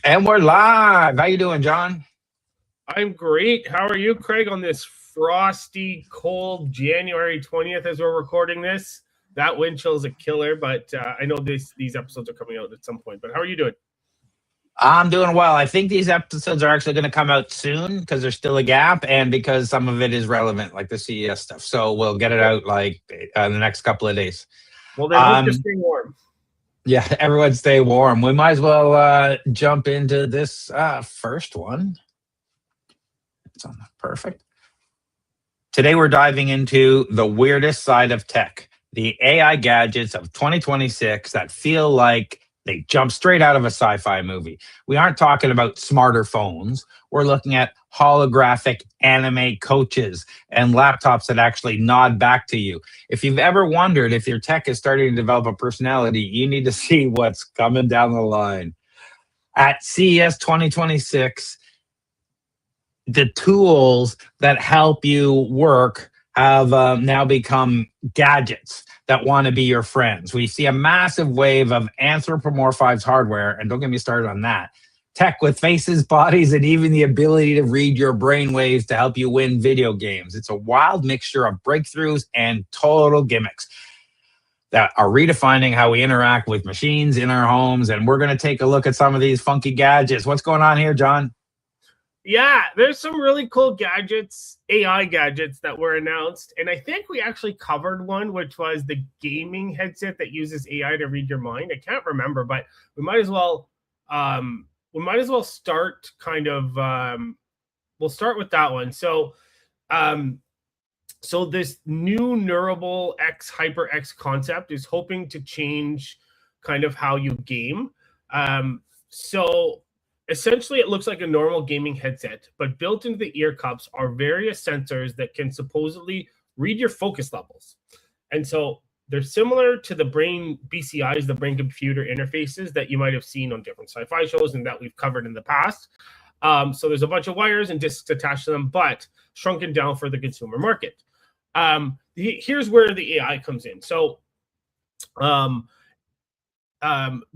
And we're live. How you doing, John? I'm great. How are you, Craig, on this frosty, cold January 20th as we're recording this? That wind chill is a killer, but I know these episodes are coming out at some point. But how are you doing? I'm doing well. I think these episodes are actually going to come out soon because there's still a gap and because some of it is relevant, like the CES stuff. So we'll get it out like in the next couple of days. Well, then hope you're staying warm. Yeah, everyone stay warm. We might as well jump into this first one. It's on perfect. Today we're diving into the weirdest side of tech, the AI gadgets of 2026 that feel like they jump straight out of a sci-fi movie. We aren't talking about smarter phones. We're looking at holographic anime coaches and laptops that actually nod back to you. If you've ever wondered if your tech is starting to develop a personality, you need to see what's coming down the line. At CES 2026, the tools that help you work have now become gadgets that want to be your friends. We see a massive wave of anthropomorphized hardware, and don't get me started on that. Tech with faces, bodies, and even the ability to read your brain waves to help you win video games. It's a wild mixture of breakthroughs and total gimmicks that are redefining how we interact with machines in our homes, and we're going to take a look at some of these funky gadgets. What's going on here, John? Yeah, there's some really cool gadgets, AI gadgets that were announced. And I think we actually covered one, which was the gaming headset that uses AI to read your mind. I can't remember, but we might as well start kind of we'll start with that one. So this new Neurable X HyperX concept is hoping to change kind of how you game. Essentially, it looks like a normal gaming headset, but built into the ear cups are various sensors that can supposedly read your focus levels. And so they're similar to the brain BCIs, the brain computer interfaces that you might have seen on different sci-fi shows and that we've covered in the past. So there's a bunch of wires and discs attached to them, but shrunken down for the consumer market. Here's where the AI comes in. So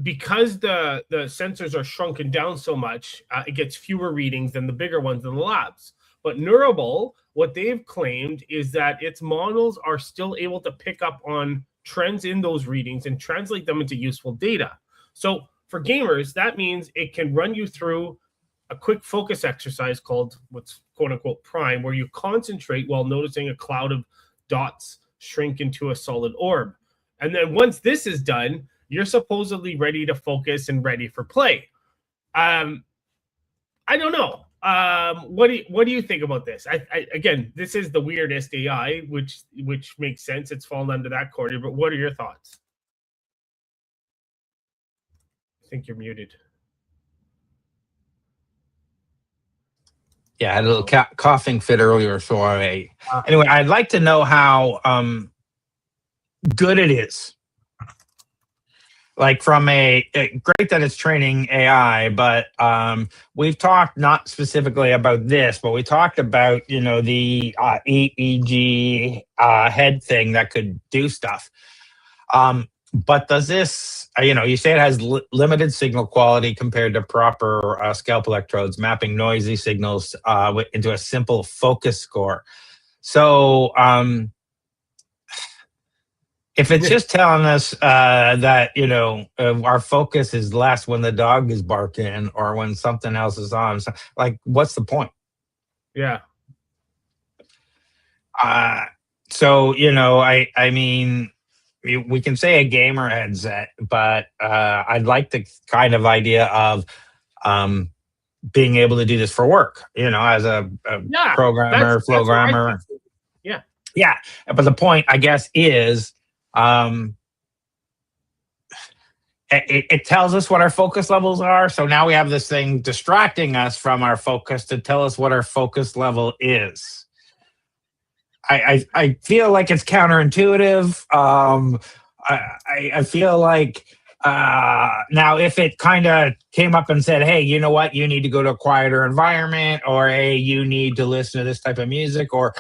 because the sensors are shrunken down so much, it gets fewer readings than the bigger ones in the labs. But Neurable, what they've claimed is that its models are still able to pick up on trends in those readings and translate them into useful data. So for gamers, that means it can run you through a quick focus exercise called what's quote unquote prime, where you concentrate while noticing a cloud of dots shrink into a solid orb. And then once this is done, you're supposedly ready to focus and ready for play. I don't know. What do you think about this? Again, this is the weirdest AI, which makes sense. It's fallen under that corner. But what are your thoughts? I think you're muted. Yeah, I had a little coughing fit earlier. So anyway, I'd like to know how good it is. Like from great that it's training AI, but we've talked not specifically about this, but we talked about, the EEG head thing that could do stuff. But does this, you say it has limited signal quality compared to proper scalp electrodes, mapping noisy signals into a simple focus score. So, if it's just telling us that, our focus is less when the dog is barking or when something else is on, like, what's the point? Yeah. So, I mean, we can say a gamer headset, but I'd like the kind of idea of being able to do this for work, as a programmer, Flowgrammer. Yeah. Yeah. But the point, I guess, is it tells us what our focus levels are. So now we have this thing distracting us from our focus to tell us what our focus level is. I feel like it's counterintuitive. I feel like now if it kind of came up and said, hey, you know what, you need to go to a quieter environment, or hey, you need to listen to this type of music, or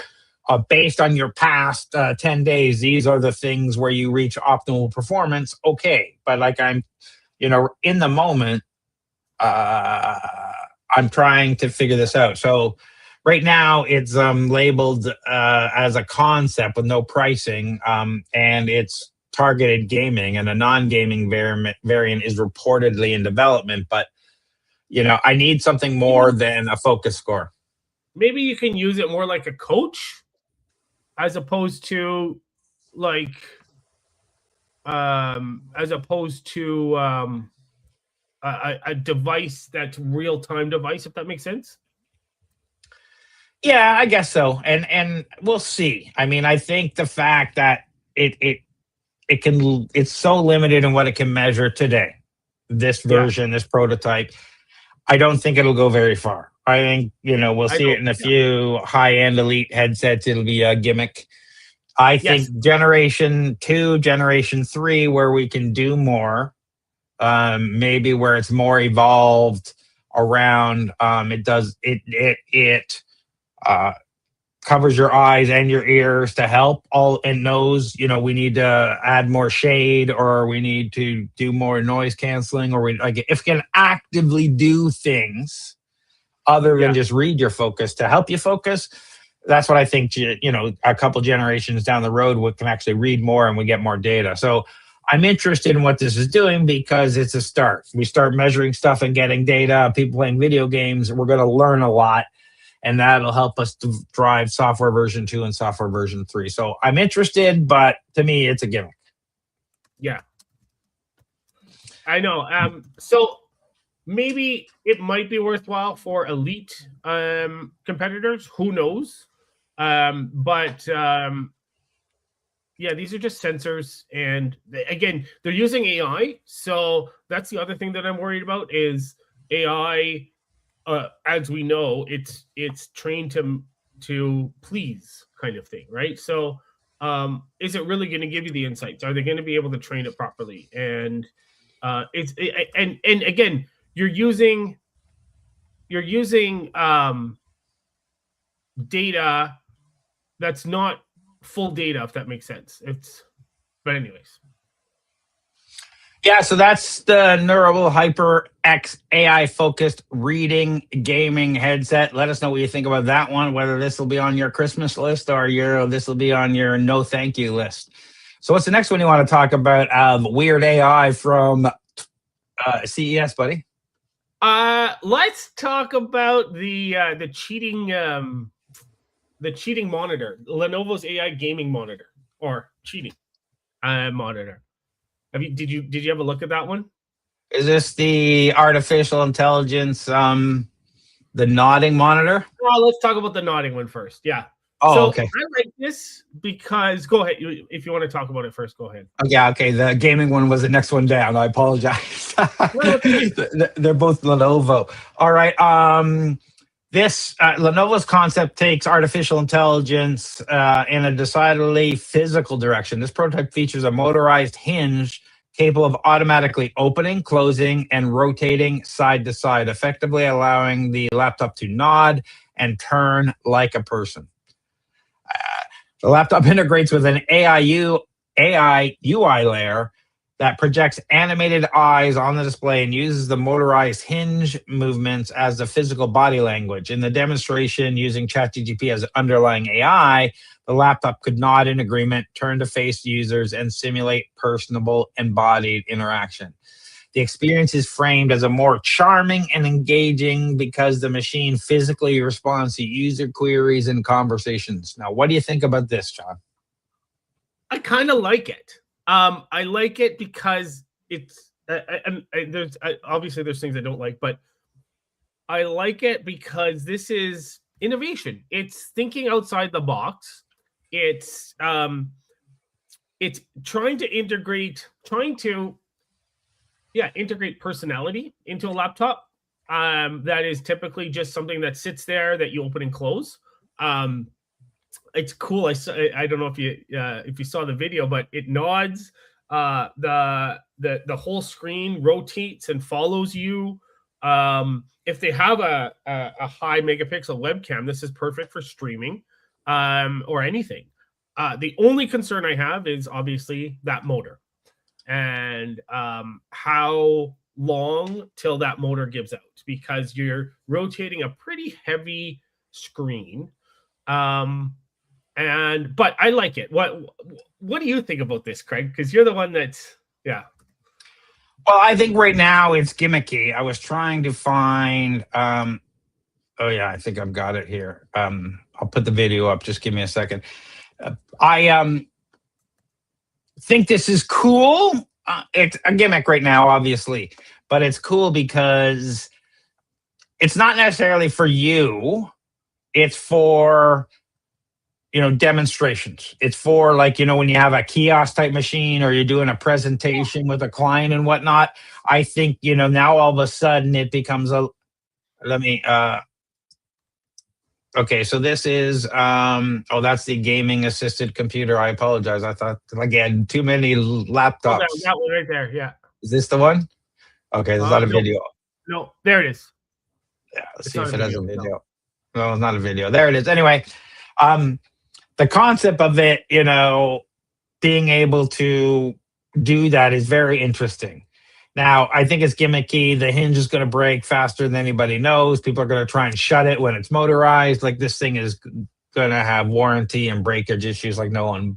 based on your past 10 days, these are the things where you reach optimal performance. Okay. But like in the moment, I'm trying to figure this out. So right now it's labeled as a concept with no pricing, and it's targeted gaming, and a non-gaming variant is reportedly in development. But I need something more than a focus score. Maybe you can use it more like a coach as opposed to like a device that's real-time device, if that makes sense. Yeah, I guess so. And we'll see. I mean, I think the fact that it's so limited in what it can measure today, this version, this prototype, I don't think it'll go very far. I think, we'll see it in a few high-end elite headsets. It'll be a gimmick. I think generation 2, generation 3, where we can do more, maybe where it's more evolved around, it covers your eyes and your ears to help and knows, we need to add more shade, or we need to do more noise canceling, or if it can actively do things other than just read your focus to help you focus. That's what I think, a couple generations down the road, we can actually read more and we get more data. So I'm interested in what this is doing because it's a start. We start measuring stuff and getting data, people playing video games, we're going to learn a lot. And that'll help us to drive software version 2 and software version 3. So I'm interested, but to me, it's a gimmick. Yeah. I know. So maybe it might be worthwhile for elite competitors. Who knows? But these are just sensors. And again, they're using AI. So that's the other thing that I'm worried about is AI. As we know, it's trained to please kind of thing, right? So is it really going to give you the insights? Are they going to be able to train it properly? And and again, you're using data that's not full data, if that makes sense. But anyways. Yeah, so that's the Neurable HyperX AI-focused reading gaming headset. Let us know what you think about that one, whether this will be on your Christmas list or this will be on your no thank you list. So what's the next one you want to talk about? Weird AI from CES, buddy. Let's talk about the cheating monitor, Lenovo's AI gaming monitor, or cheating monitor. Did you have a look at that one? Is this the artificial intelligence, the nodding monitor? Well, let's talk about the nodding one first. Yeah. Oh, okay. I like this because go ahead. If you want to talk about it first, go ahead. Oh, yeah, okay. The gaming one was the next one down. I apologize. They're both Lenovo. All right. This Lenovo's concept takes artificial intelligence in a decidedly physical direction. This prototype features a motorized hinge capable of automatically opening, closing, and rotating side to side, effectively allowing the laptop to nod and turn like a person. The laptop integrates with an AI UI layer that projects animated eyes on the display and uses the motorized hinge movements as the physical body language. In the demonstration, using ChatGPT as underlying AI, the laptop could nod in agreement, turn to face users, and simulate personable embodied interaction. The experience is framed as a more charming and engaging because the machine physically responds to user queries and conversations. Now, what do you think about this, John? I kind of like it. I like it because it's there's obviously there's things I don't like, but I like it because this is innovation. It's thinking outside the box. It's trying to integrate personality into a laptop. That is typically just something that sits there that you open and close. It's cool. I don't know if you saw the video, but it nods. The whole screen rotates and follows you. If they have a high megapixel webcam, this is perfect for streaming or anything. The only concern I have is obviously that motor and how long till that motor gives out, because you're rotating a pretty heavy screen. But I like it. What do you think about this, Craig? Because you're the one that's Well, I think right now it's gimmicky. I was trying to find. Oh yeah, I think I've got it here. I'll put the video up. Just give me a second. I think this is cool. It's a gimmick right now, obviously, but it's cool because it's not necessarily for you. It's for, demonstrations. It's for, like, when you have a kiosk type machine or you're doing a presentation with a client and whatnot. I think, now all of a sudden it becomes okay, so this is, that's the gaming assisted computer. I apologize. I thought, again, too many laptops. Oh, that one right there, yeah. Is this the one? Okay, there's not a video. No, there it is. Yeah, let's see if it has a video. No, it's not a video. There it is. Anyway, the concept of it, being able to do that is very interesting. Now, I think it's gimmicky. The hinge is going to break faster than anybody knows. People are going to try and shut it when it's motorized. Like, this thing is going to have warranty and breakage issues like no one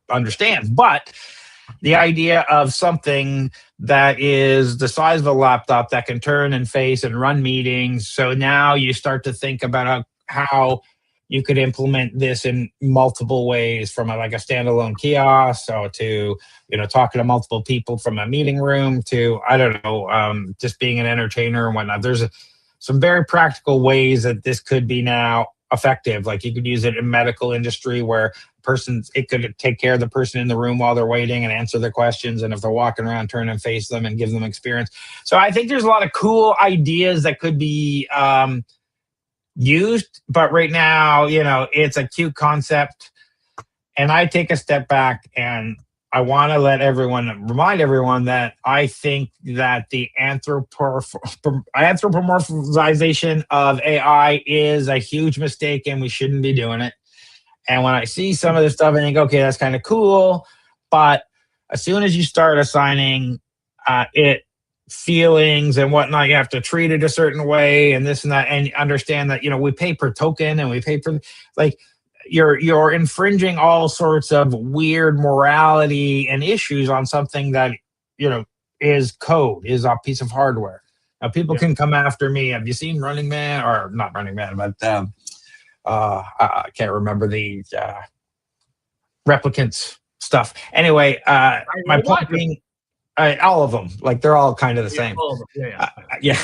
understands. But the idea of something that is the size of a laptop that can turn and face and run meetings. So now you start to think about how you could implement this in multiple ways, from a standalone kiosk, so to, talking to multiple people from a meeting room, to, I don't know, just being an entertainer and whatnot. There's some very practical ways that this could be now effective. Like, you could use it in medical industry where it could take care of the person in the room while they're waiting and answer their questions. And if they're walking around, turn and face them and give them experience. So I think there's a lot of cool ideas that could be used, but right now, it's a cute concept. And I take a step back and I want to remind everyone that I think that the anthropomorphization of AI is a huge mistake and we shouldn't be doing it. And when I see some of this stuff, I think, okay, that's kind of cool. But as soon as you start assigning it feelings and whatnot, you have to treat it a certain way and this and that, and understand that, we pay per token and we pay per, like, you're infringing all sorts of weird morality and issues on something that, is code, is a piece of hardware. Now, people can come after me. Have you seen Running Man? Or not Running Man, but I can't remember the replicants stuff. Anyway, my point being, all of them, like, they're all kind of the same. All of them. Yeah.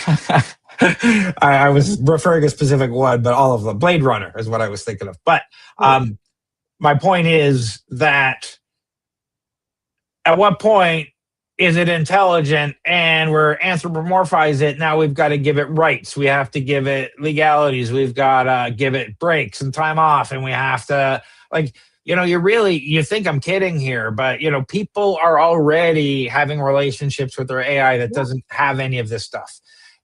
I was referring to a specific one, but all of them. Blade Runner is what I was thinking of. But my point is that at what point is it intelligent and we're anthropomorphize it? Now we've got to give it rights. We have to give it legalities. We've got to give it breaks and time off. And we have to, like, you think I'm kidding here, but, people are already having relationships with their AI that doesn't have any of this stuff.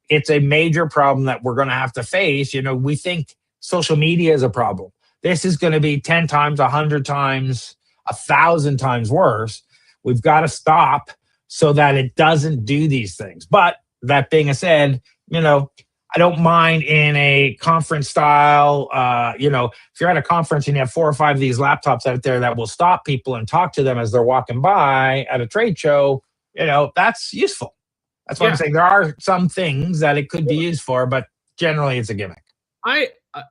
It's a major problem that we're going to have to face. We think social media is a problem. This is going to be 10 times, 100 times, 1,000 times worse. We've got to stop so that it doesn't do these things. But that being said, I don't mind in a conference style, if you're at a conference and you have 4 or 5 of these laptops out there that will stop people and talk to them as they're walking by at a trade show, that's useful. That's what I'm saying. There are some things that it could be used for, but generally it's a gimmick.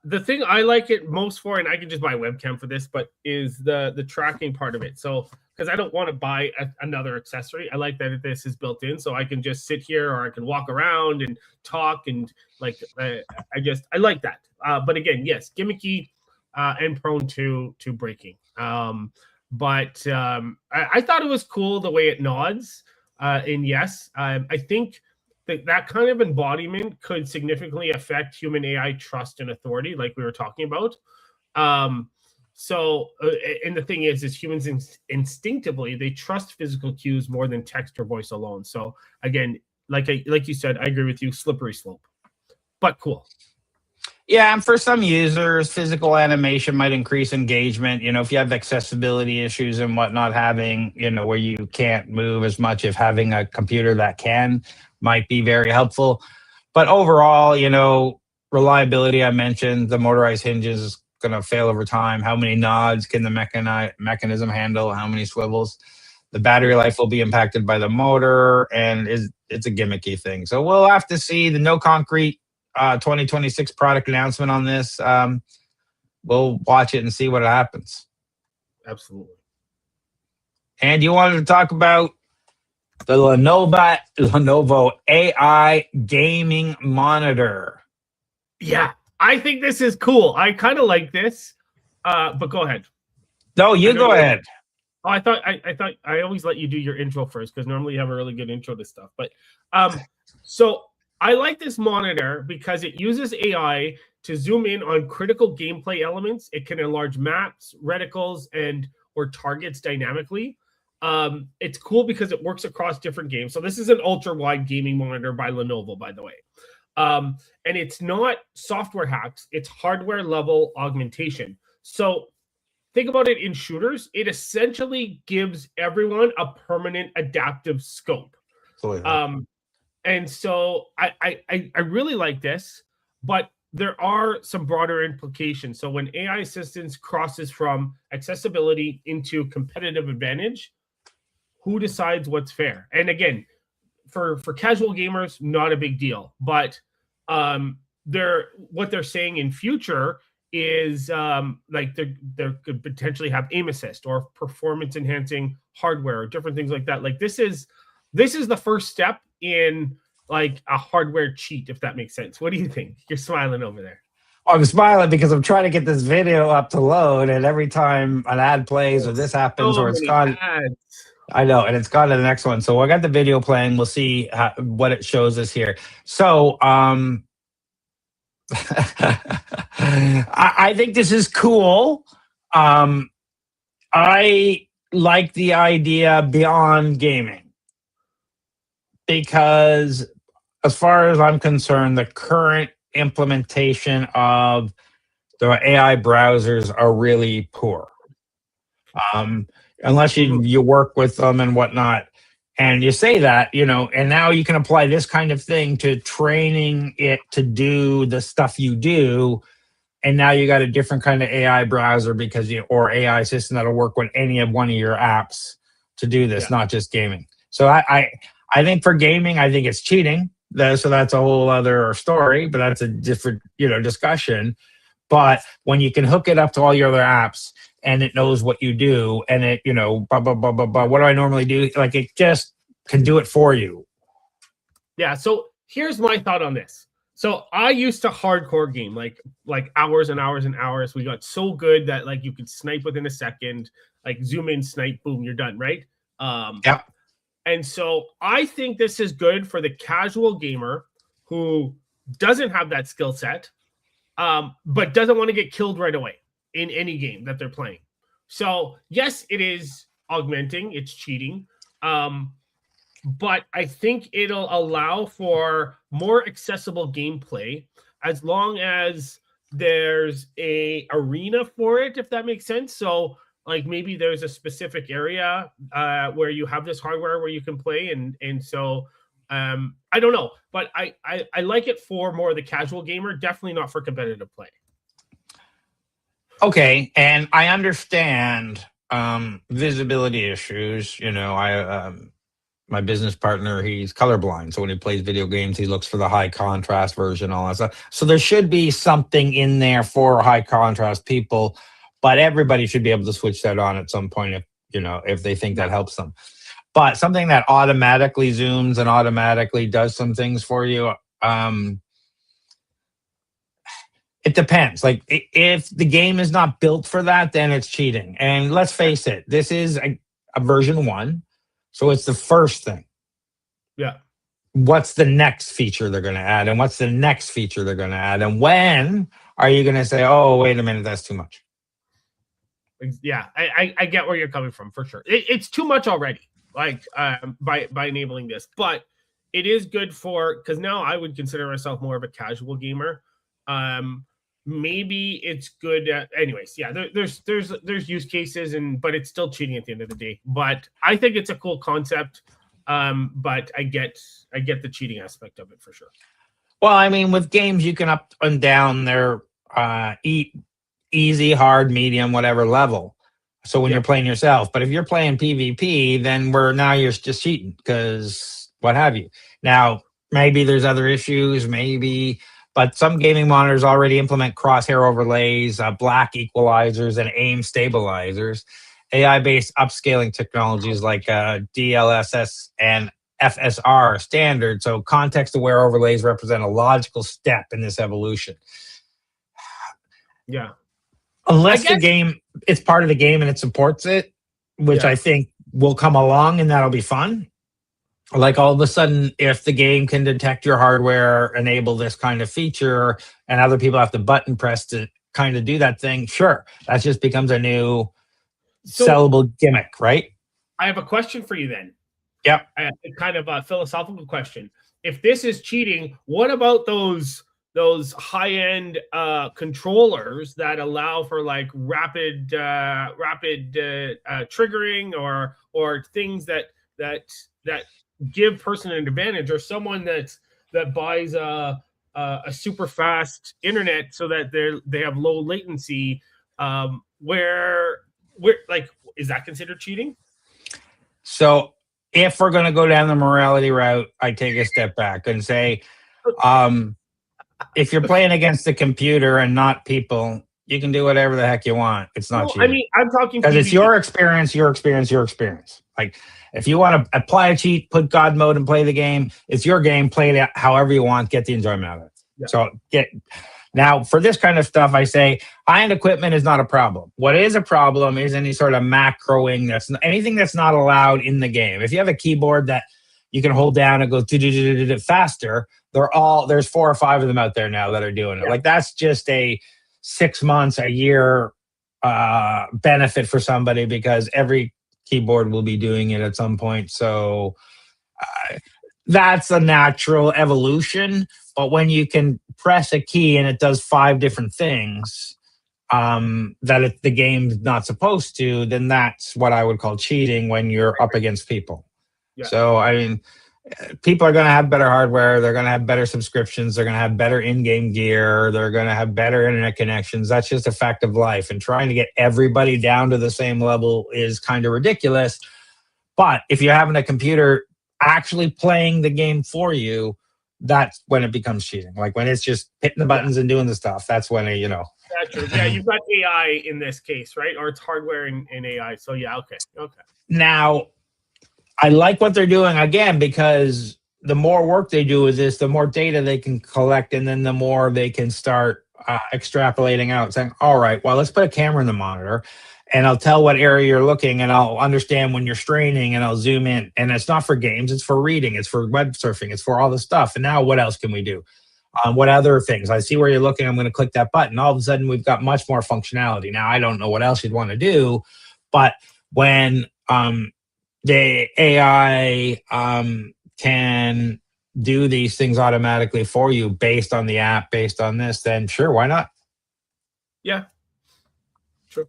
The thing I like it most for, and I can just buy a webcam for this, but is the tracking part of it. So, because I don't want to buy another accessory. I like that this is built in, so I can just sit here or I can walk around and talk, and like I like that. But again, yes, gimmicky and prone to breaking. But I thought it was cool the way it nods. And yes, I think that kind of embodiment could significantly affect human AI trust and authority, like we were talking about. So, and the thing is humans instinctively, they trust physical cues more than text or voice alone. So again, like you said, I agree with you, slippery slope, but cool. Yeah, and for some users, physical animation might increase engagement. If you have accessibility issues and whatnot, having, where you can't move as much, if having a computer that can might be very helpful. But overall, reliability, I mentioned, the motorized hinges is going to fail over time. How many nods can the mechanism handle? How many swivels? The battery life will be impacted by the motor, and it's a gimmicky thing. So we'll have to see. The no concrete 2026 product announcement on this. We'll watch it and see what happens. Absolutely. And you wanted to talk about the Lenovo AI gaming monitor. Yeah, I think this is cool. I kind of like this, but go ahead. No, you go ahead. Oh, I thought I always let you do your intro first because normally you have a really good intro to stuff. But so I like this monitor because it uses AI to zoom in on critical gameplay elements. It can enlarge maps, reticles, and or targets dynamically. It's cool because it works across different games. So this is an ultra-wide gaming monitor by Lenovo, by the way. And it's not software hacks, it's hardware level augmentation. So think about it in shooters. It essentially gives everyone a permanent adaptive scope. And so I really like this, but there are some broader implications. So when AI assistance crosses from accessibility into competitive advantage, who decides what's fair? And again, for casual gamers, not a big deal. But what they're saying in future is like they could potentially have aim assist or performance enhancing hardware or different things like that. Like this is the first step in like a hardware cheat, if that makes sense. What do you think? You're smiling over there. I'm smiling because I'm trying to get this video up to load, and every time an ad plays or this happens or it's gone, I know, and it's gone to the next one. So I got the video playing. We'll see what it shows us here. So I think this is cool. I like the idea beyond gaming because, as far as I'm concerned, the current implementation of the AI browsers are really poor. Unless you work with them and whatnot. And you say that, and now you can apply this kind of thing to training it to do the stuff you do. And now you got a different kind of AI browser or AI system that'll work with any of one of your apps to do this, not just gaming. So I think for gaming, I think it's cheating. So that's a whole other story, but that's a different, discussion. But when you can hook it up to all your other apps and it knows what you do and it, blah, blah, blah, blah, blah. What do I normally do? Like it just can do it for you. Yeah. So here's my thought on this. So I used to hardcore game like hours and hours and hours. We got so good that like you could snipe within a second, like zoom in, snipe, boom, you're done, right? Yeah. And so I think this is good for the casual gamer who doesn't have that skill set, but doesn't want to get killed right away in any game that they're playing. So yes, it is augmenting, it's cheating. But I think it'll allow for more accessible gameplay as long as there's a arena for it, if that makes sense. So like maybe there's a specific area where you have this hardware where you can play. And so I don't know, but I like it for more of the casual gamer, definitely not for competitive play. Okay. And I understand visibility issues. My business partner, he's colorblind. So when he plays video games, he looks for the high contrast version, all that stuff. So there should be something in there for high contrast people, but everybody should be able to switch that on at some point if they think that helps them. But something that automatically zooms and automatically does some things for you, it depends. Like if the game is not built for that, then it's cheating. And let's face it, this is a version 1. So it's the first thing. Yeah. What's the next feature they're going to add? And what's the next feature they're going to add? And when are you going to say, oh, wait a minute, that's too much? Yeah, I get where you're coming from for sure. It's too much already, like by enabling this. But it is good because now I would consider myself more of a casual gamer. maybe it's good. Anyways, yeah, there's use cases, but it's still cheating at the end of the day. But I think it's a cool concept. But I get the cheating aspect of it for sure. Well, I mean, with games, you can up and down their easy, hard, medium, whatever level. So when you're playing yourself, but if you're playing PvP, then you're just cheating because what have you. Now, maybe there's other issues, but some gaming monitors already implement crosshair overlays, black equalizers, and aim stabilizers. AI-based upscaling technologies like DLSS and FSR standard. So context-aware overlays represent a logical step in this evolution. Yeah. Unless the game, it's part of the game and it supports it, which I think will come along and that'll be fun. Like all of a sudden, if the game can detect your hardware, enable this kind of feature, and other people have to button press to kind of do that thing, sure, that just becomes a new sellable gimmick, right? I have a question for you then. Yep. Kind of a philosophical question. If this is cheating, what about those high-end controllers that allow for like rapid triggering or things that give person an advantage, or someone that buys a super fast internet so that they have low latency, where like, is that considered cheating? So if we're going to go down the morality route, I take a step back and say, if you're playing against the computer and not people, you can do whatever the heck you want. It's not cheating. I mean, I'm talking because it's your experience. Like, if you want to apply a cheat, put God mode and play the game, it's your game. Play it however you want. Get the enjoyment out of it. Yeah. So now for this kind of stuff, I say high-end equipment is not a problem. What is a problem is any sort of macroing. Anything that's not allowed in the game. If you have a keyboard that you can hold down and go faster, there's 4 or 5 of them out there now that are doing it. Yeah. Like, that's just a 6 months, a year benefit for somebody, because every keyboard will be doing it at some point. So that's a natural evolution. But when you can press a key and it does 5 different things that the game's not supposed to, then that's what I would call cheating when you're up against people. Yeah. So, I mean, people are going to have better hardware. They're going to have better subscriptions. They're going to have better in-game gear. They're going to have better internet connections. That's just a fact of life. And trying to get everybody down to the same level is kind of ridiculous. But if you're having a computer actually playing the game for you, that's when it becomes cheating. Like when it's just hitting the buttons and doing the stuff, that's when it, That's true. Yeah, you've got AI in this case, right? Or it's hardware and AI. So yeah, okay. Now, I like what they're doing, again, because the more work they do with this, the more data they can collect, and then the more they can start extrapolating out, saying, all right, well, let's put a camera in the monitor, and I'll tell what area you're looking, and I'll understand when you're straining, and I'll zoom in. And it's not for games, it's for reading, it's for web surfing, it's for all this stuff. And now what else can we do? What other things? I see where you're looking, I'm going to click that button. All of a sudden, we've got much more functionality. Now, I don't know what else you'd want to do, but when the AI can do these things automatically for you based on the app, based on this, then sure, why not? Yeah, sure.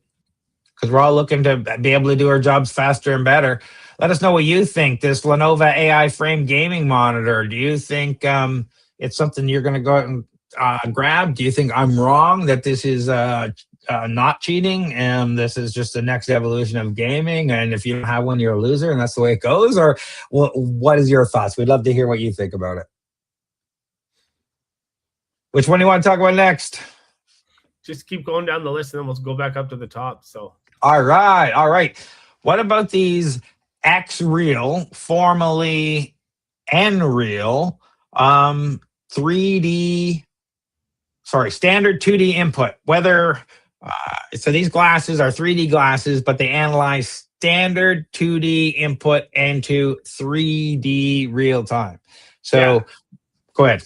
Because we're all looking to be able to do our jobs faster and better. Let us know what you think. This Lenovo AI frame gaming monitor, do you think it's something you're going to go out and grab? Do you think I'm wrong that this is not cheating and this is just the next evolution of gaming, and if you don't have one, you're a loser and that's the way it goes? Or what is your thoughts? We'd love to hear what you think about it. Which one do you want to talk about next? Just keep going down the list and then we'll go back up to the top. So all right, what about these X-Real, formerly Nreal, standard 2D input? So these glasses are 3D glasses, but they analyze standard 2D input into 3D real time. So Go ahead.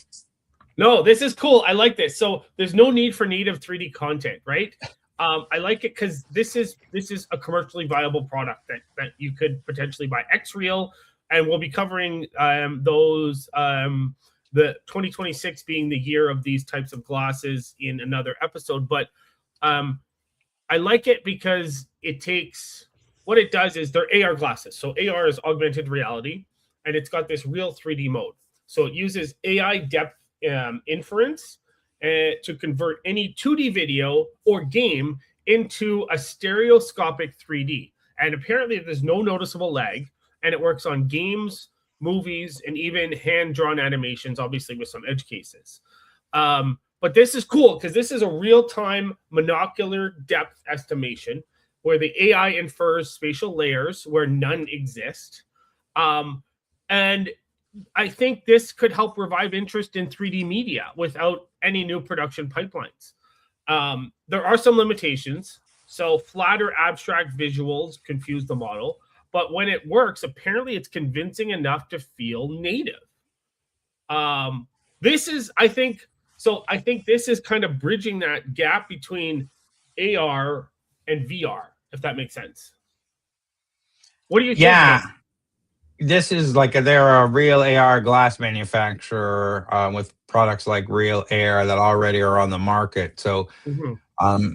No, this is cool. I like this. So there's no need for native 3D content, right? I like it because this is a commercially viable product that you could potentially buy. X-Real, and we'll be covering those the 2026 being the year of these types of glasses in another episode. But I like it because what it does is they're AR glasses. So AR is augmented reality, and it's got this real 3D mode. So it uses AI depth inference to convert any 2D video or game into a stereoscopic 3D. And apparently there's no noticeable lag, and it works on games, movies, and even hand-drawn animations, obviously with some edge cases. But this is cool because this is a real-time monocular depth estimation where the AI infers spatial layers where none exist. And I think this could help revive interest in 3D media without any new production pipelines. There are some limitations. So flat or abstract visuals confuse the model. But when it works, apparently it's convincing enough to feel native. I think this is kind of bridging that gap between AR and VR, if that makes sense. What do you think? Yeah. This is like they're a real AR glass manufacturer with products like Real Air that already are on the market. So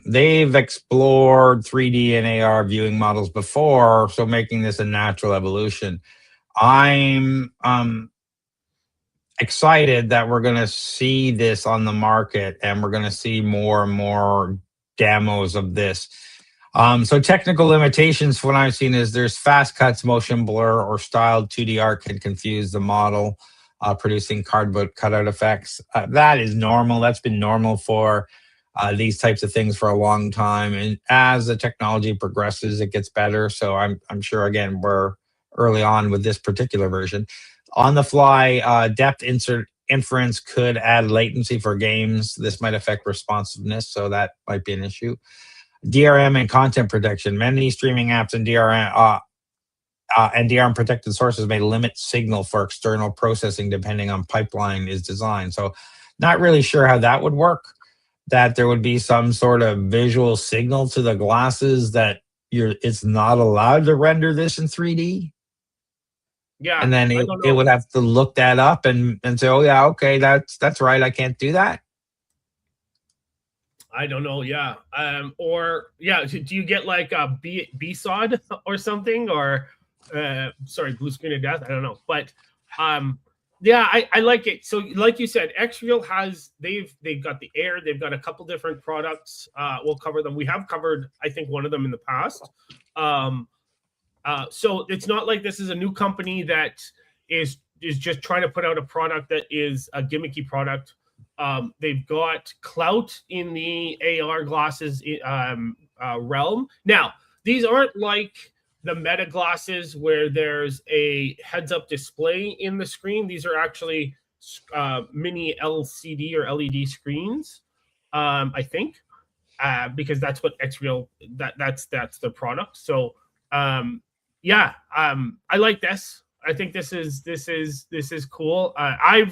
they've explored 3D and AR viewing models before, so making this a natural evolution. I'm excited that we're going to see this on the market, and we're going to see more and more demos of this. So technical limitations, what I've seen is there's fast cuts, motion blur, or styled 2D art can confuse the model, producing cardboard cutout effects. That is normal. That's been normal for these types of things for a long time. And as the technology progresses, it gets better. So I'm sure, again, we're early on with this particular version. On the fly, depth inference could add latency for games. This might affect responsiveness, so that might be an issue. DRM and content protection. Many streaming apps and DRM protected sources may limit signal for external processing depending on pipeline is designed. So not really sure how that would work, that there would be some sort of visual signal to the glasses that it's not allowed to render this in 3D. Yeah. And then it would have to look that up and say, oh yeah, okay, that's right, I can't do that. I don't know. Yeah. Do you get like a B-SOD or something, or blue screen of death? I don't know. But I like it. So like you said, XReal they've got the Air, they've got a couple different products. We'll cover them. We have covered, I think, one of them in the past. So it's not like this is a new company that is just trying to put out a product that is a gimmicky product. They've got clout in the AR glasses realm. Now, these aren't like the Meta glasses where there's a heads-up display in the screen. These are actually mini LCD or LED screens, I think, because that's what XReal that's their product. So I like this. I think this is cool. I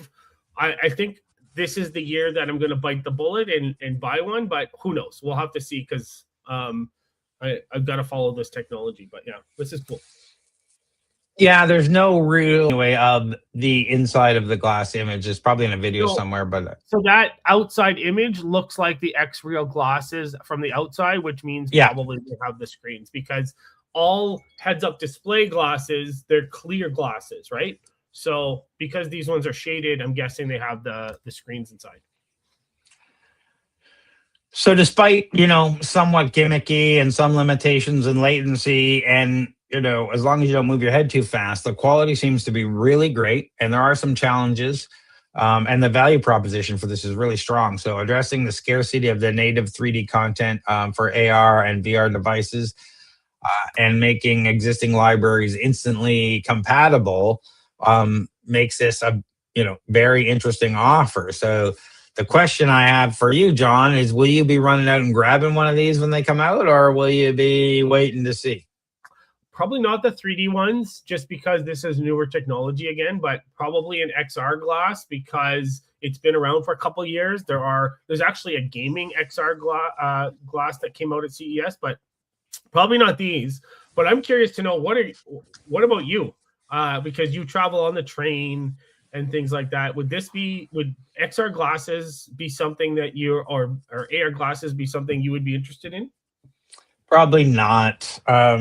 think this is the year that I'm going to bite the bullet and buy one, but who knows? We'll have to see, because I've got to follow this technology. But yeah, this is cool. Yeah, there's no real way of the inside of the glass image. It's probably in a video somewhere, but so that outside image looks like the XReal glasses from the outside, which means probably they have the screens, because all heads-up display glasses, they're clear glasses, right? So because these ones are shaded, I'm guessing they have the screens inside. So despite, somewhat gimmicky and some limitations and latency, and, as long as you don't move your head too fast, the quality seems to be really great. And there are some challenges. And the value proposition for this is really strong. So addressing the scarcity of the native 3D content for AR and VR devices, and making existing libraries instantly compatible makes this a very interesting offer. So the question I have for you, John, is will you be running out and grabbing one of these when they come out, or will you be waiting to see? Probably not the 3D ones, just because this is newer technology again, but probably an XR glass, because it's been around for a couple of years. There's actually a gaming XR glass that came out at CES, but probably not these. But I'm curious to know, what about you? Because you travel on the train and things like that. Would XR glasses be something that or AR glasses be something you would be interested in? Probably not.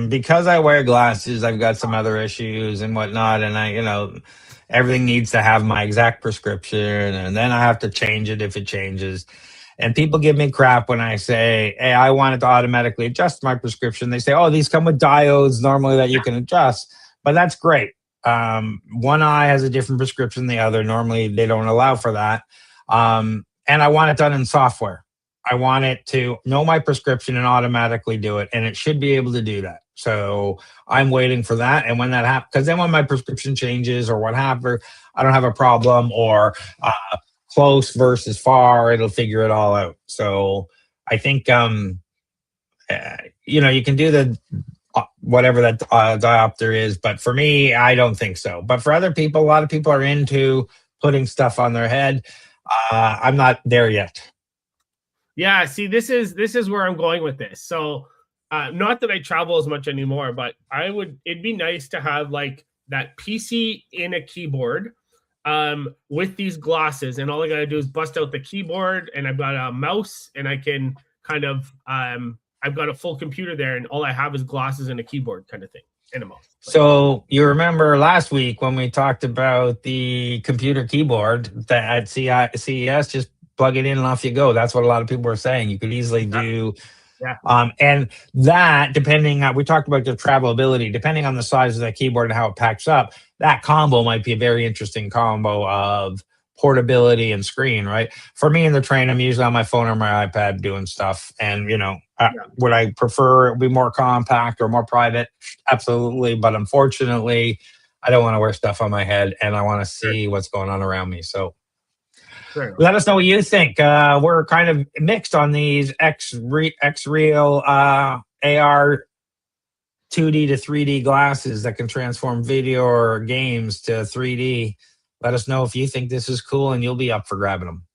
Because I wear glasses, I've got some other issues and whatnot. And everything needs to have my exact prescription. And then I have to change it if it changes. And people give me crap when I say, hey, I want it to automatically adjust my prescription. They say, oh, these come with diodes normally that you can adjust. But that's great. One eye has a different prescription than the other. Normally, they don't allow for that. And I want it done in software. I want it to know my prescription and automatically do it. And it should be able to do that. So I'm waiting for that. And when that happens, because then when my prescription changes or what have I don't have a problem, or close versus far, it'll figure it all out. So I think, you can do the whatever that diopter is. But for me, I don't think so. But for other people, a lot of people are into putting stuff on their head. I'm not there yet. Yeah, see, this is where I'm going with this. So, not that I travel as much anymore, but it'd be nice to have like that PC in a keyboard, with these glasses, and all I gotta do is bust out the keyboard, and I've got a mouse, and I can kind of, I've got a full computer there, and all I have is glasses and a keyboard kind of thing, and a mouse. So you remember last week when we talked about the computer keyboard that at CES, just plug it in and off you go. That's what a lot of people were saying. You could easily do. Yeah. And that, we talked about the travelability, depending on the size of that keyboard and how it packs up, that combo might be a very interesting combo of portability and screen, right? For me in the train, I'm usually on my phone or my iPad doing stuff. And, would I prefer it be more compact or more private? Absolutely. But unfortunately, I don't want to wear stuff on my head, and I want to see what's going on around me. So let us know what you think. We're kind of mixed on these X-Real AR 2D to 3D glasses that can transform video or games to 3D. Let us know if you think this is cool and you'll be up for grabbing them.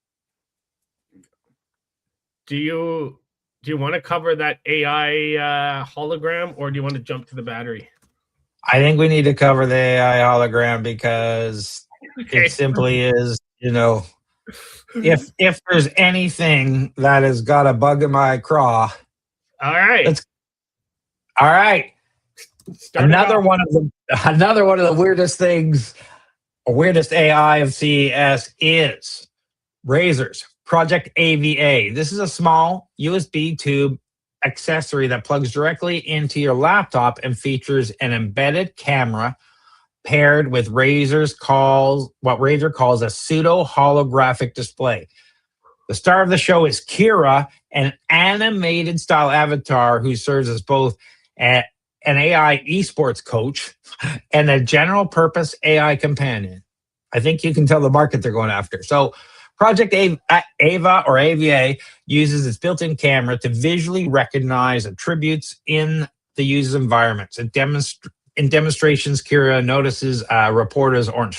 Do you want to cover that AI hologram, or do you want to jump to the battery? I think we need to cover the AI hologram because it simply is, if there's anything that has got a bug in my craw. All right. Another one of the weirdest things, or weirdest AI of CES is Razer's Project AVA. This is a small USB tube accessory that plugs directly into your laptop and features an embedded camera paired with what Razer calls a pseudo holographic display. The star of the show is Kira, an animated style avatar who serves as both an AI esports coach and a general purpose AI companion. I think you can tell the market they're going after. So Project Ava or AVA uses its built-in camera to visually recognize attributes in the user's environments. In demonstrations, Kira notices reporter's orange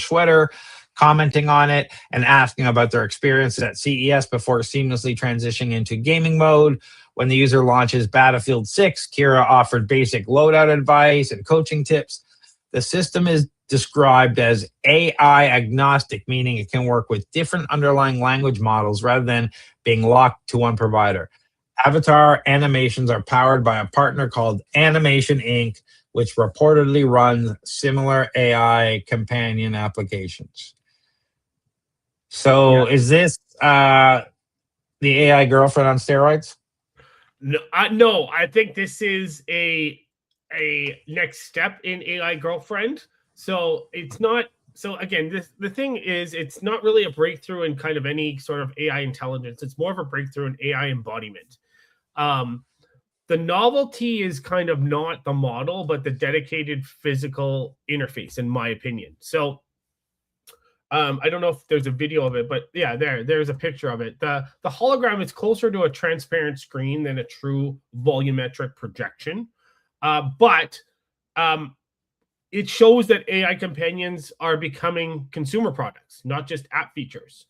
sweater, commenting on it and asking about their experiences at CES before seamlessly transitioning into gaming mode. When the user launches Battlefield 6, Kira offered basic loadout advice and coaching tips. The system is described as AI agnostic, meaning it can work with different underlying language models rather than being locked to one provider. Avatar animations are powered by a partner called Animation Inc., which reportedly runs similar AI companion applications. So is this the AI girlfriend on steroids? No, I think this is a next step in AI girlfriend. So it's not. So again, the thing is, it's not really a breakthrough in kind of any sort of AI intelligence. It's more of a breakthrough in AI embodiment. The novelty is kind of not the model, but the dedicated physical interface, in my opinion. So I don't know if there's a video of it, but yeah, there's a picture of it. The hologram is closer to a transparent screen than a true volumetric projection. But it shows that AI companions are becoming consumer products, not just app features.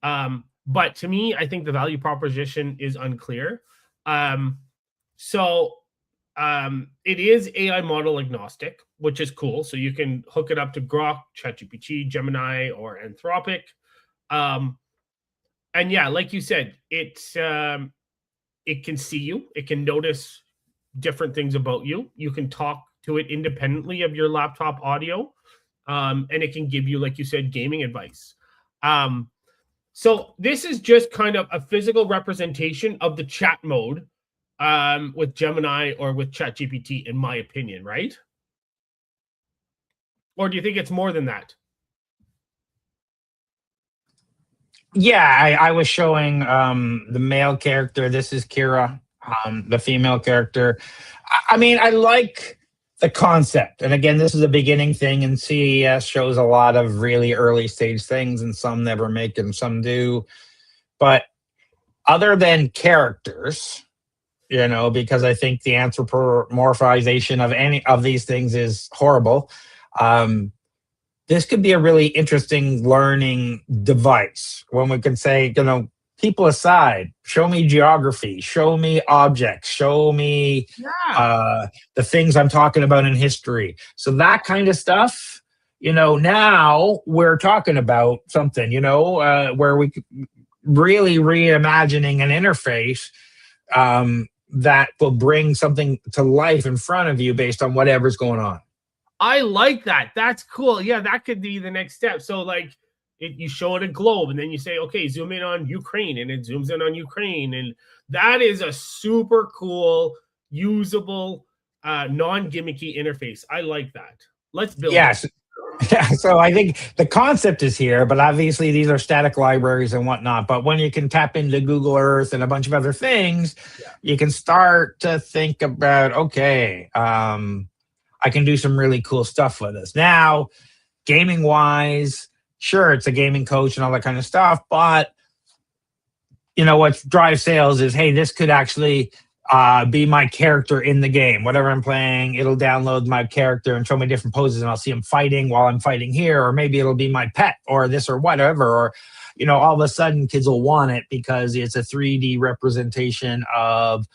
But to me, I think the value proposition is unclear. It is AI model agnostic, which is cool. So you can hook it up to Grok, ChatGPT, Gemini, or Anthropic. And yeah, like you said, it can see you. It can notice different things about you. You can talk to it independently of your laptop audio, and it can give you, like you said, gaming advice. So this is just kind of a physical representation of the chat mode with Gemini or with ChatGPT, in my opinion, right? Or do you think it's more than that? Yeah, I was showing the male character. This is Kira, the female character. I mean, I like the concept. And again, this is a beginning thing, and CES shows a lot of really early stage things, and some never make it and some do. But other than characters, you know, because I think the anthropomorphization of any of these things is horrible. This could be a really interesting learning device when we can say, you know, people aside, show me geography, show me objects, show me the things I'm talking about in history. So that kind of stuff, you know, now we're talking about something, you know, where we really reimagining an interface that will bring something to life in front of you based on whatever's going on. I like that. That's cool. Yeah, that could be the next step. So like you show it a globe and then you say, okay, zoom in on Ukraine, and it zooms in on Ukraine. And that is a super cool, usable, non-gimmicky interface. I like that. Let's build it. Yeah, so I think the concept is here, but obviously these are static libraries and whatnot. But when you can tap into Google Earth and a bunch of other things, you can start to think about, okay, I can do some really cool stuff with this. Now, gaming wise, sure, it's a gaming coach and all that kind of stuff, but you know what drives sales is, hey, this could actually be my character in the game. Whatever I'm playing, it'll download my character and show me different poses, and I'll see him fighting while I'm fighting here, or maybe it'll be my pet or this or whatever, or you know, all of a sudden kids will want it because it's a 3D representation of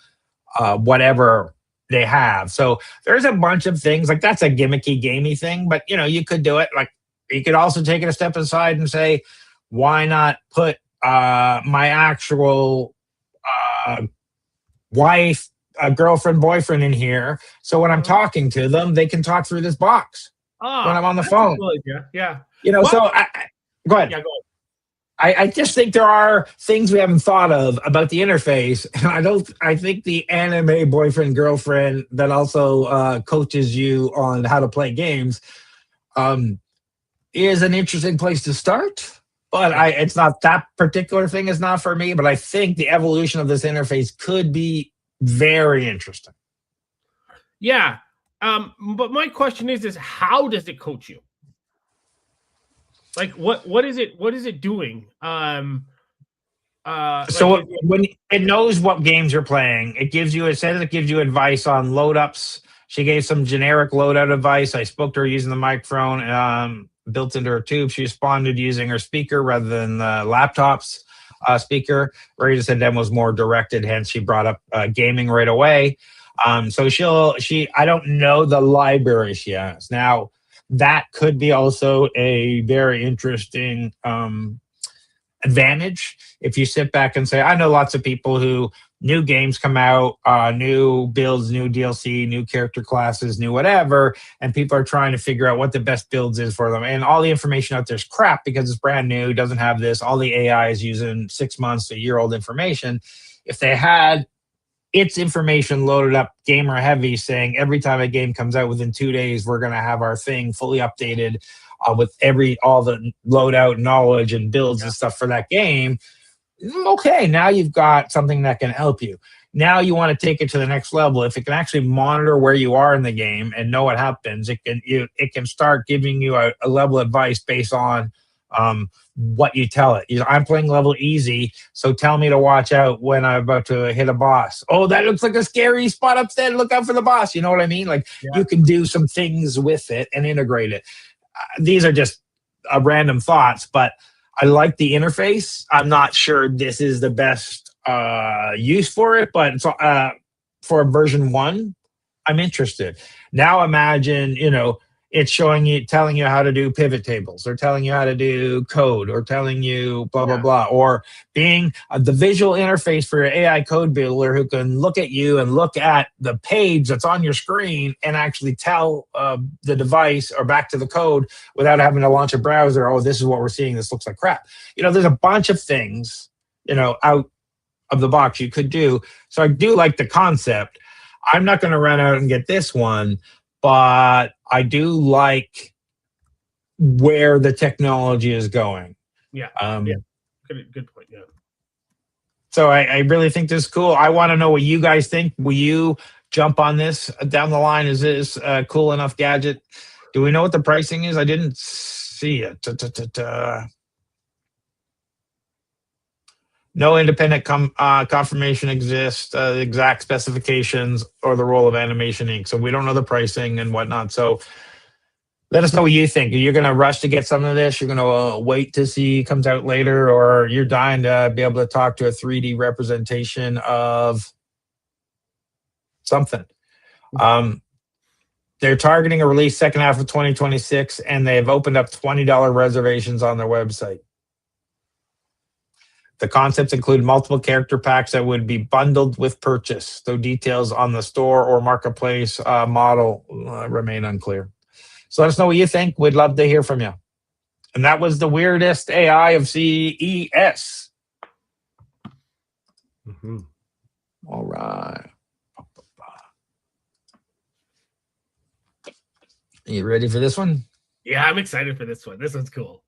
whatever they have. So there's a bunch of things like that's a gimmicky gamey thing, but you know, you could do it. Like you could also take it a step aside and say, why not put my actual wife, girlfriend, boyfriend in here, so when I'm talking to them, they can talk through this box when I'm on the phone. Yeah. You know, so go ahead. Yeah, go ahead. I just think there are things we haven't thought of about the interface. And I think the anime boyfriend, girlfriend that also coaches you on how to play games is an interesting place to start. But it's not, that particular thing is not for me. But I think the evolution of this interface could be very interesting. Yeah. But my question is how does it coach you? Like what is it doing? So when it knows what games you're playing, it gives you advice on load ups. She gave some generic loadout advice. I spoke to her using the microphone built into her tube. She responded using her speaker rather than the laptop's speaker. Ray just said that was more directed, hence she brought up gaming right away. So I don't know the library she has. Now, that could be also a very interesting advantage if you sit back and say, I know lots of people who new games come out, new builds, new DLC, new character classes, new whatever, and people are trying to figure out what the best builds is for them. And all the information out there is crap because it's brand new, doesn't have this. All the AI is using 6 months, a year old information. If they had its information loaded up gamer heavy, saying every time a game comes out within 2 days, we're going to have our thing fully updated with all the loadout knowledge and builds and stuff for that game. Okay, now you've got something that can help you. Now you want to take it to the next level. If it can actually monitor where you are in the game and know what happens, it can start giving you a level of advice based on what you tell it. I'm playing level easy, so tell me to watch out when I'm about to hit a boss. Oh, that looks like a scary spot up there. Look out for the boss. You know what I mean? Like you can do some things with it and integrate it. These are just random thoughts, but I like the interface. I'm not sure this is the best use for it, but it's, for version 1, I'm interested. Now imagine, it's telling you how to do pivot tables, or telling you how to do code, or telling you blah, blah, blah, or being the visual interface for your AI code builder who can look at you and look at the page that's on your screen and actually tell the device or back to the code without having to launch a browser. Oh, this is what we're seeing. This looks like crap. There's a bunch of things, out of the box you could do. So I do like the concept. I'm not going to run out and get this one, but I do like where the technology is going. Yeah. Good point. Yeah. So I really think this is cool. I want to know what you guys think. Will you jump on this down the line? Is this a cool enough gadget? Do we know what the pricing is? I didn't see it. No independent confirmation exists, exact specifications, or the role of Animation Inc. So we don't know the pricing and whatnot. So let us know what you think. Are you going to rush to get some of this? You're going to wait to see it comes out later, or you're dying to be able to talk to a 3D representation of something? They're targeting a release second half of 2026, and they've opened up $20 reservations on their website. The concepts include multiple character packs that would be bundled with purchase, though details on the store or marketplace model remain unclear. So let us know what you think. We'd love to hear from you. And that was the weirdest AI of CES. Mm-hmm. All right. Are you ready for this one? Yeah, I'm excited for this one. This one's cool.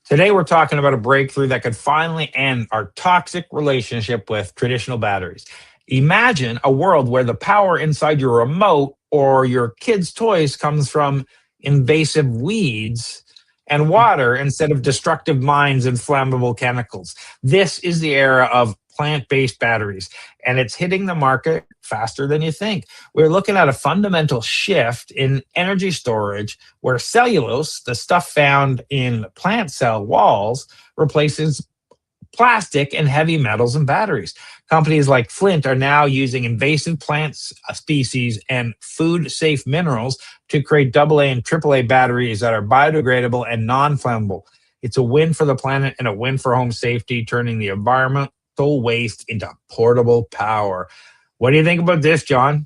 Today, we're talking about a breakthrough that could finally end our toxic relationship with traditional batteries. Imagine a world where the power inside your remote or your kid's toys comes from invasive weeds and water instead of destructive mines and flammable chemicals. This is the era of plant-based batteries, and it's hitting the market faster than you think. We're looking at a fundamental shift in energy storage where cellulose, the stuff found in plant cell walls, replaces plastic and heavy metals and batteries. Companies like Flint are now using invasive plant species and food-safe minerals to create AA and AAA batteries that are biodegradable and non-flammable. It's a win for the planet and a win for home safety, turning the environmental waste into portable power. What do you think about this, John?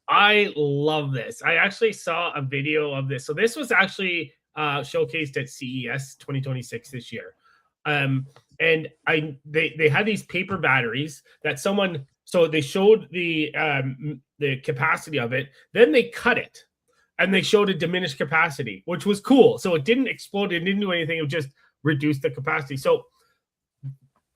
I love this. I actually saw a video of this. So this was actually showcased at CES 2026 this year. And they had these paper batteries that so they showed the capacity of it, then they cut it and they showed a diminished capacity, which was cool. So it didn't explode, it didn't do anything, it just reduced the capacity. So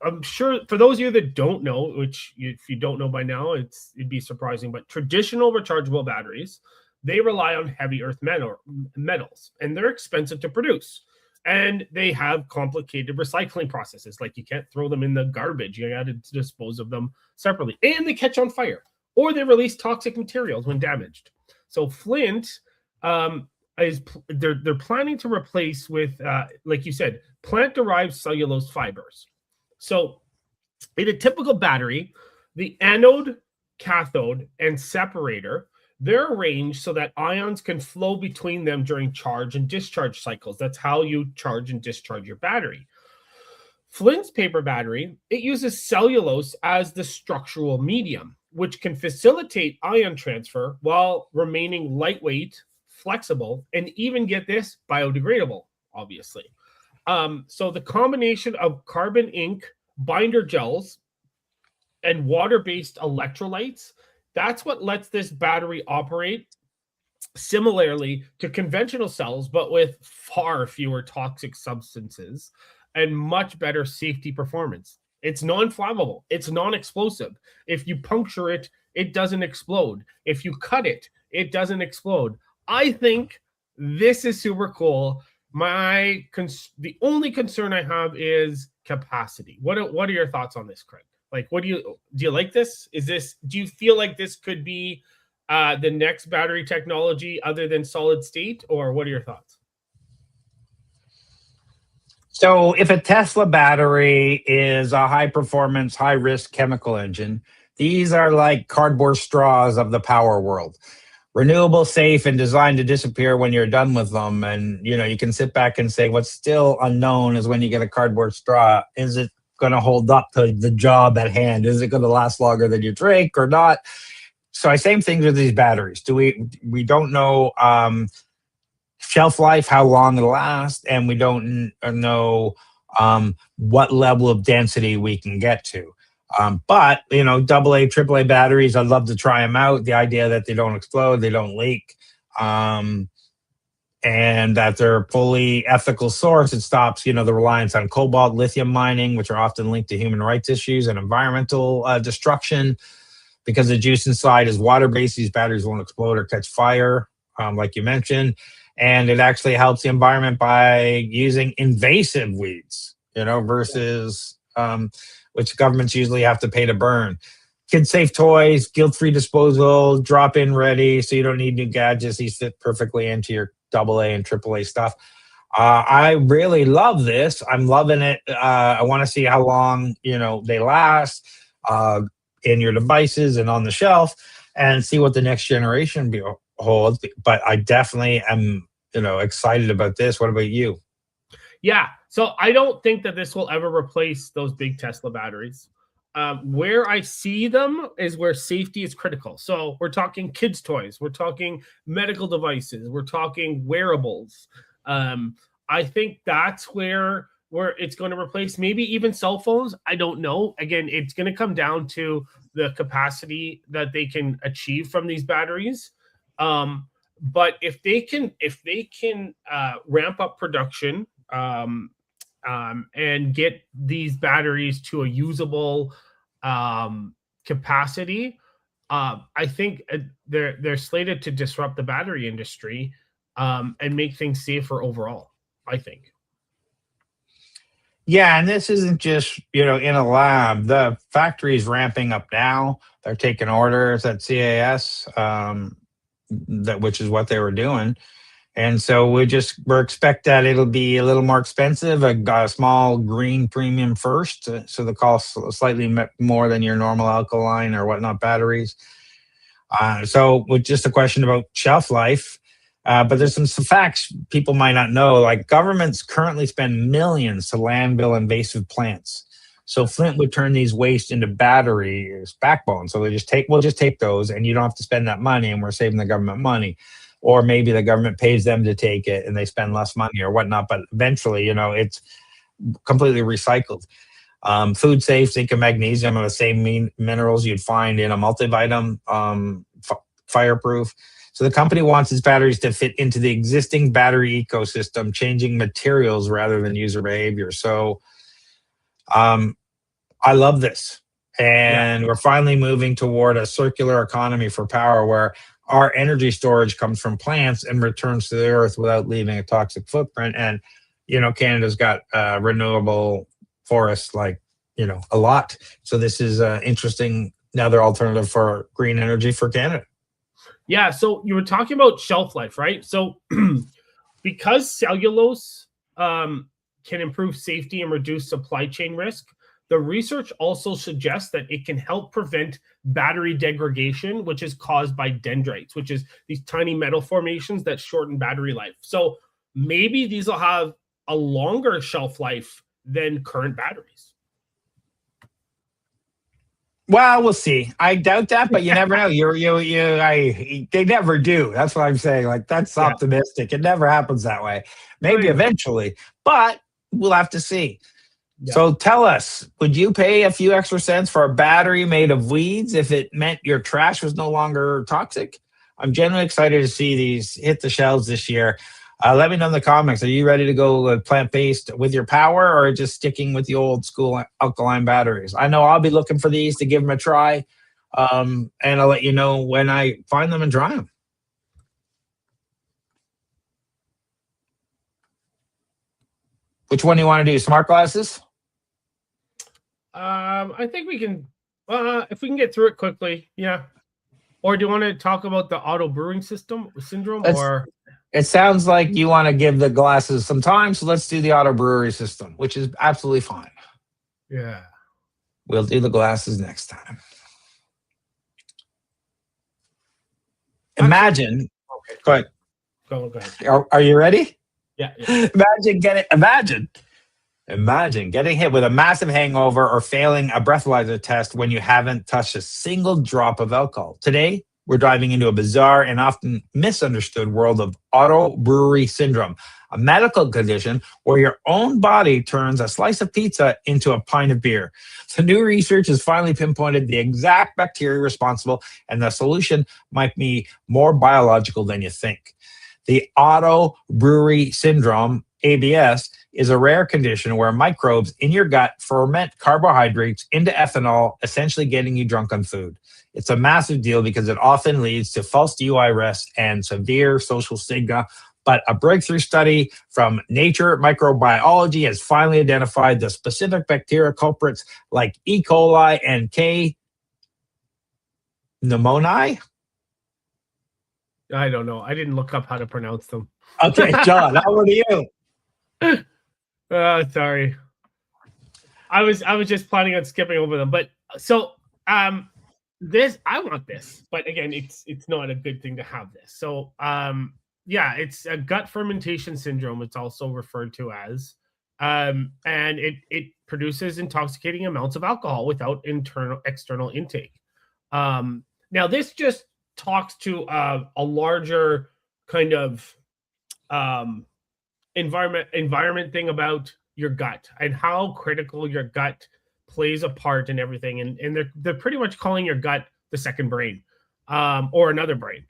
I'm sure for those of you that don't know, which if you don't know by now, it'd be surprising, but traditional rechargeable batteries, they rely on heavy earth metals, and they're expensive to produce. And they have complicated recycling processes. Like you can't throw them in the garbage. You got to dispose of them separately. And they catch on fire, or they release toxic materials when damaged. So Flint they're planning to replace with, like you said, plant-derived cellulose fibers. So in a typical battery, the anode, cathode, and separator, they're arranged so that ions can flow between them during charge and discharge cycles. That's how you charge and discharge your battery. Flint's paper battery, it uses cellulose as the structural medium, which can facilitate ion transfer while remaining lightweight, flexible, and even, get this, biodegradable, obviously. So the combination of carbon ink, binder gels, and water-based electrolytes, that's what lets this battery operate similarly to conventional cells, but with far fewer toxic substances and much better safety performance. It's non-flammable. It's non-explosive. If you puncture it, it doesn't explode. If you cut it, it doesn't explode. I think this is super cool. The only concern I have is capacity. What are your thoughts on this, Craig? Like, do you like this? Do you feel like this could be the next battery technology other than solid state, or what are your thoughts? So if a Tesla battery is a high performance, high risk chemical engine, These are like cardboard straws of the power world. Renewable, safe, and designed to disappear when you're done with them. And, you can sit back and say, what's still unknown is when you get a cardboard straw, is it going to hold up to the job at hand? Is it going to last longer than you drink or not? So same things with these batteries. We don't know shelf life, how long it'll last, and we don't know what level of density we can get to. But AA, AAA batteries, I'd love to try them out. The idea that they don't explode, they don't leak, and that they're a fully ethical source. It stops, the reliance on cobalt, lithium mining, which are often linked to human rights issues and environmental destruction. Because the juice inside is water-based, these batteries won't explode or catch fire, like you mentioned. And it actually helps the environment by using invasive weeds, versus which governments usually have to pay to burn. Kid-safe toys, guilt-free disposal, drop-in ready, so you don't need new gadgets. These fit perfectly into your AA and AAA stuff. I really love this. I'm loving it. I want to see how long, they last in your devices and on the shelf, and see what the next generation holds. But I definitely am, excited about this. What about you? Yeah. So I don't think that this will ever replace those big Tesla batteries. Where I see them is where safety is critical. So we're talking kids' toys, we're talking medical devices, we're talking wearables. I think that's where it's going to replace, maybe even cell phones. I don't know. Again, it's going to come down to the capacity that they can achieve from these batteries. But if they can ramp up production and get these batteries to a usable capacity, I think they're slated to disrupt the battery industry and make things safer overall, I think. Yeah, and this isn't just, in a lab. The factory's ramping up now. They're taking orders at CAS, which is what they were doing. And so we expect that it'll be a little more expensive, a small green premium first. So the cost slightly more than your normal alkaline or whatnot batteries. So with just a question about shelf life, but there's some facts people might not know. Like, governments currently spend millions to landfill invasive plants. So Flint would turn these waste into batteries backbone. So we'll just take those, and you don't have to spend that money, and we're saving the government money. Or maybe the government pays them to take it and they spend less money or whatnot. But eventually, it's completely recycled. Food safe, zinc and magnesium are the same minerals you'd find in a multivitamin, fireproof. So the company wants its batteries to fit into the existing battery ecosystem, changing materials rather than user behavior. So I love this. And we're finally moving toward a circular economy for power, where our energy storage comes from plants and returns to the earth without leaving a toxic footprint. And, Canada's got renewable forests, like, a lot. So this is interesting, another alternative for green energy for Canada. Yeah. So you were talking about shelf life, right? So because cellulose can improve safety and reduce supply chain risk, the research also suggests that it can help prevent battery degradation, which is caused by dendrites, which is these tiny metal formations that shorten battery life. So maybe these will have a longer shelf life than current batteries. Well, we'll see. I doubt that, but you never know. They never do. That's what I'm saying. Like, that's optimistic. It never happens that way. Maybe eventually, but we'll have to see. Yeah. So tell us, would you pay a few extra cents for a battery made of weeds if it meant your trash was no longer toxic? I'm genuinely excited to see these hit the shelves this year. Let me know in the comments. Are you ready to go plant-based with your power, or just sticking with the old school alkaline batteries? I know I'll be looking for these to give them a try, and I'll let you know when I find them and try them. Which one do you want to do? Smart glasses? I think we can, if we can get through it quickly, yeah. Or do you want to talk about the auto brewing syndrome? It sounds like you want to give the glasses some time, so let's do the auto brewery system, which is absolutely fine. Yeah. We'll do the glasses next time. Imagine. Okay. Go ahead. Go ahead. Are you ready? Yeah. Imagine getting hit with a massive hangover or failing a breathalyzer test when you haven't touched a single drop of alcohol. Today, we're diving into a bizarre and often misunderstood world of auto-brewery syndrome, a medical condition where your own body turns a slice of pizza into a pint of beer. So new research has finally pinpointed the exact bacteria responsible, and the solution might be more biological than you think. The auto-brewery syndrome, ABS, is a rare condition where microbes in your gut ferment carbohydrates into ethanol, essentially getting you drunk on food. It's a massive deal because it often leads to false DUI arrests and severe social stigma. But a breakthrough study from Nature Microbiology has finally identified the specific bacteria culprits like E. coli and K. pneumoniae. I don't know. I didn't look up how to pronounce them. Okay, John, over to you. Sorry. I was just planning on skipping over them, but so this I want this, but again, it's not a good thing to have this. So yeah, it's a gut fermentation syndrome. It's also referred to as, and it produces intoxicating amounts of alcohol without external intake. Now this just talks to a larger kind of environment thing about your gut and how critical your gut plays a part in everything. And they're pretty much calling your gut the second brain, or another brain.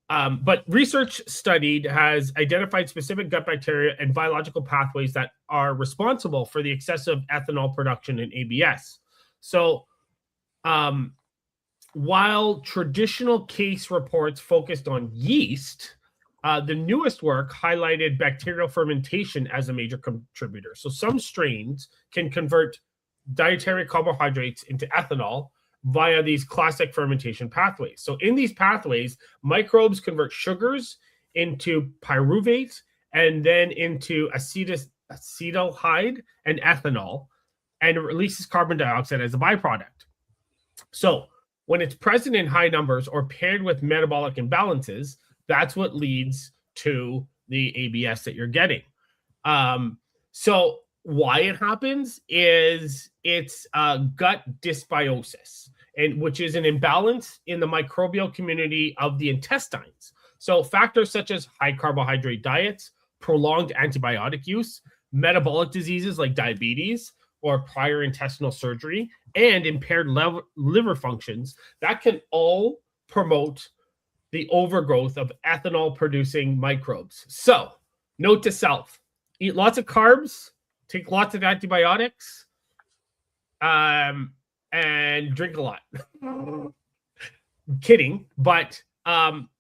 But research studied has identified specific gut bacteria and biological pathways that are responsible for the excessive ethanol production in ABS. So while traditional case reports focused on yeast, the newest work highlighted bacterial fermentation as a major contributor. So some strains can convert dietary carbohydrates into ethanol via these classic fermentation pathways. So in these pathways, microbes convert sugars into pyruvate and then into acetaldehyde and ethanol, and it releases carbon dioxide as a byproduct. So when it's present in high numbers or paired with metabolic imbalances, that's what leads to the ABS that you're getting. So why it happens is it's gut dysbiosis, and which is an imbalance in the microbial community of the intestines. So factors such as high carbohydrate diets, prolonged antibiotic use, metabolic diseases like diabetes or prior intestinal surgery, and impaired liver functions, that can all promote the overgrowth of ethanol-producing microbes. So, note to self, eat lots of carbs, take lots of antibiotics, and drink a lot. Kidding, but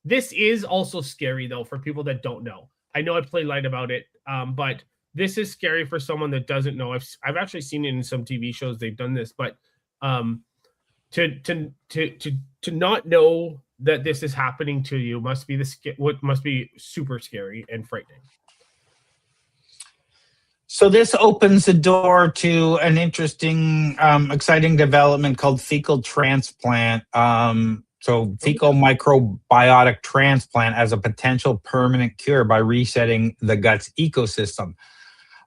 this is also scary, though, for people that don't know. I know I play light about it, but this is scary for someone that doesn't know. I've actually seen it in some TV shows. They've done this, but to not know that this is happening to you must be super scary and frightening. So this opens the door to an interesting, exciting development called fecal transplant. So fecal microbiotic transplant as a potential permanent cure by resetting the gut's ecosystem.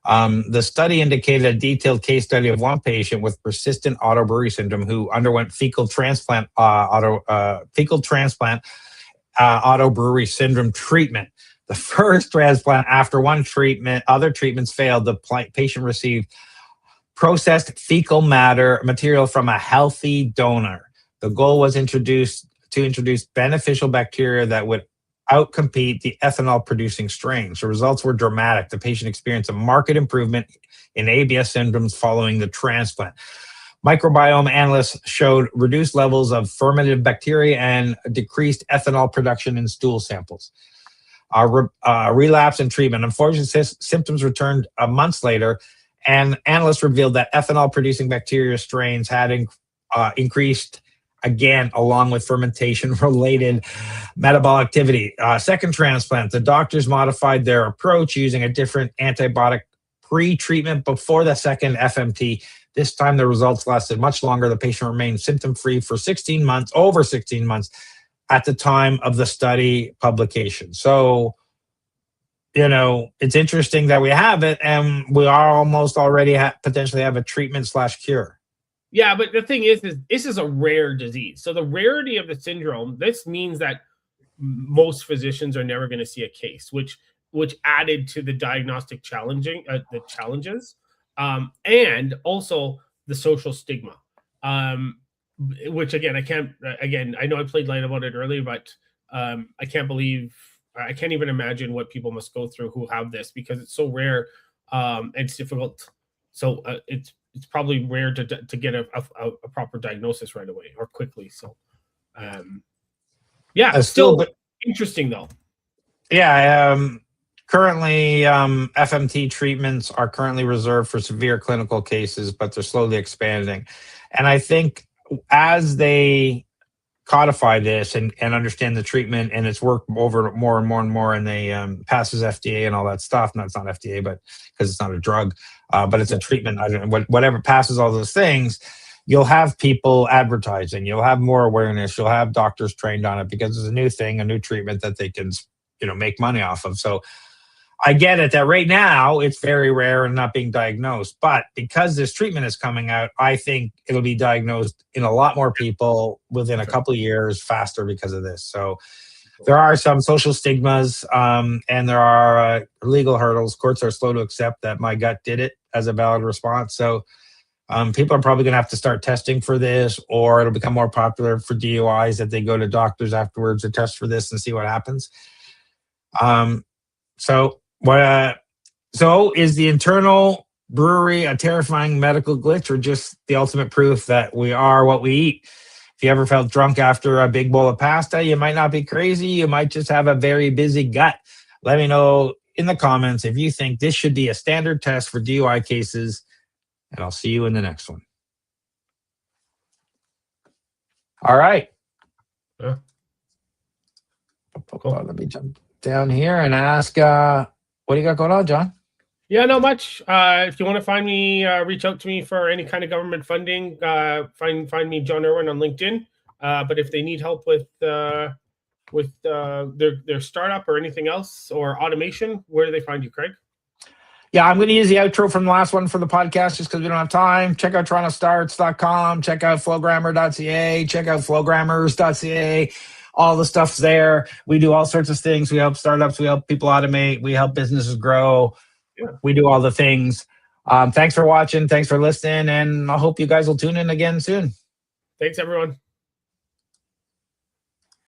The study indicated a detailed case study of one patient with persistent auto-brewery syndrome who underwent fecal transplant auto-brewery syndrome treatment. The first transplant after one treatment, other treatments failed. The patient received processed fecal material from a healthy donor. The goal was to introduce beneficial bacteria that would outcompete the ethanol-producing strains. The results were dramatic. The patient experienced a marked improvement in ABS syndromes following the transplant. Microbiome analysts showed reduced levels of fermented bacteria and decreased ethanol production in stool samples. Relapse and treatment. Unfortunately, symptoms returned months later, and analysts revealed that ethanol-producing bacteria strains had increased again, along with fermentation-related metabolic activity. Second transplant, the doctors modified their approach using a different antibiotic pre-treatment before the second FMT. This time, the results lasted much longer. The patient remained symptom-free for over 16 months at the time of the study publication. So, it's interesting that we have it, and we are almost already potentially have a treatment/cure. Yeah, but the thing is this is a rare disease. So the rarity of the syndrome, this means that most physicians are never going to see a case, which added to the diagnostic the challenges, and also the social stigma, which again, I know I played light about it earlier, but I can't even imagine what people must go through who have this, because it's so rare, and it's difficult. So it's probably rare to get a proper diagnosis right away or quickly. So, still interesting though. Yeah. Currently, FMT treatments are currently reserved for severe clinical cases, but they're slowly expanding. And I think as they codify this and understand the treatment, and it's worked over more and more and more, and they passes FDA and all that stuff. No, it's not FDA, but because it's not a drug, but it's a treatment. Whatever passes all those things, you'll have people advertising. You'll have more awareness. You'll have doctors trained on it because it's a new thing, a new treatment that they can, make money off of. So I get it that right now it's very rare and not being diagnosed, but because this treatment is coming out, I think it'll be diagnosed in a lot more people within a couple of years faster because of this. So there are some social stigmas, and there are legal hurdles. Courts are slow to accept that my gut did it as a valid response. So people are probably going to have to start testing for this, or it'll become more popular for DUIs that they go to doctors afterwards to test for this and see what happens. So is the internal brewery a terrifying medical glitch, or just the ultimate proof that we are what we eat? If you ever felt drunk after a big bowl of pasta, you might not be crazy. You might just have a very busy gut. Let me know in the comments if you think this should be a standard test for DUI cases, and I'll see you in the next one. All right. Yeah. Cool. Let me jump down here and ask, what do you got going on, John? Yeah, not much. If you want to find me, reach out to me for any kind of government funding. Find me, John Irwin, on LinkedIn. But if they need help with their startup or anything else, or automation, where do they find you, Craig? Yeah, I'm going to use the outro from the last one for the podcast just because we don't have time. Check out torontostarts.com. Check out flowgrammer.ca. Check out flowgrammers.ca. All the stuff's there. We do all sorts of things. We help startups. We help people automate. We help businesses grow. Yeah. We do all the things. Thanks for watching. Thanks for listening. And I hope you guys will tune in again soon. Thanks, everyone.